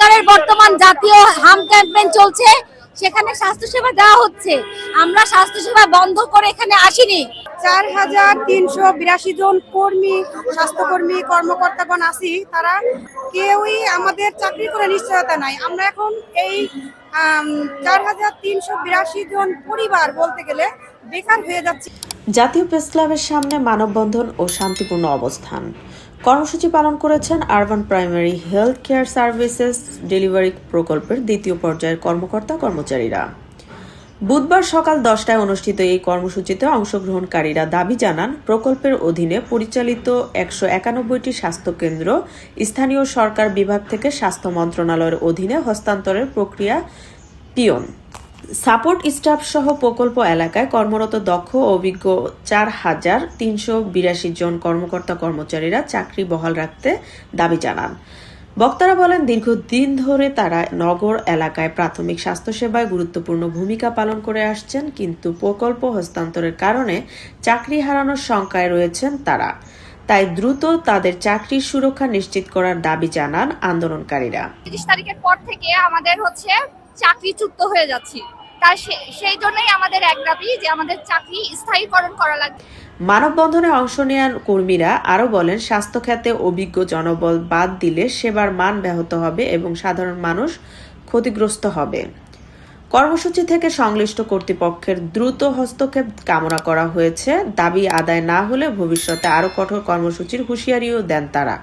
সরকারের বর্তমান জাতীয় হাম ক্যাম্পেইন চলছে, সেখানে স্বাস্থ্যসেবা দেওয়া হচ্ছে। আমরা স্বাস্থ্যসেবা বন্ধ করে এখানে আসিনি। 4382 জন কর্মী, স্বাস্থ্যকর্মী, কর্মকর্তাগণ আছি, তারা কেউই আমাদের চাকরি করে নিশ্চয়তা নাই। আমরা এখন এই 4382 জন পরিবার বলতে গেলে বেকার হয়ে যাচ্ছি। জাতীয় প্রেস ক্লাবের সামনে মানববন্ধন ও শান্তিপূর্ণ অবস্থান কর্মসূচি পালন করেছেন urban primary health care services delivery প্রকল্পের দ্বিতীয় পর্যায়ের কর্মকর্তা কর্মচারীরা। বুধবার সকাল 10টায় অনুষ্ঠিত এই কর্মসূচিতে অংশগ্রহণকারীরা দাবি জানান, প্রকল্পের অধীনে পরিচালিত 191টি স্বাস্থ্যকেন্দ্র স্থানীয় সরকার বিভাগ থেকে স্বাস্থ্য মন্ত্রণালয়ের অধীনে হস্তান্তরের প্রক্রিয়া পিয়ন সাপোর্ট স্টাফ সহ প্রকল্প এলাকায় কর্মরত দক্ষ ও অভিজ্ঞ 4382 জন কর্মকর্তা কর্মচারীরা চাকরি বহাল রাখতে দাবি জানান। বক্তারা বলেন, দীর্ঘদিন ধরে তারা নগর এলাকায় প্রাথমিক স্বাস্থ্যসেবায় গুরুত্বপূর্ণ ভূমিকা পালন করে আসছেন, কিন্তু প্রকল্প হস্তান্তরের কারণে চাকরি হারানোর শঙ্কায় রয়েছেন তারা। তাই দ্রুত তাদের চাকরির সুরক্ষা নিশ্চিত করার দাবি জানান আন্দোলনকারীরা। 30 তারিখের পর থেকে আমাদের চাকরিচ্যুত হয়ে যাচ্ছি। তাই সেই জন্যই আমাদের এক দাবি যে আমাদের চাকরি স্থায়ীকরণ করা লাগবে। মানববন্ধনে অংশ নেওয়া কর্মীরা আরও বলেন, স্বাস্থ্য খাতে অভিজ্ঞ জনবল বাদ দিলে সেবার মান ব্যাহত হবে এবং সাধারণ মানুষ ক্ষতিগ্রস্ত হবে। কর্মসূচি থেকে সংশ্লিষ্ট কর্তৃপক্ষের দ্রুত হস্তক্ষেপ কামনা করা হয়েছে। দাবি আদায় না হলে ভবিষ্যতে আরও কঠোর কর্মসূচির হুঁশিয়ারিও দেন তারা।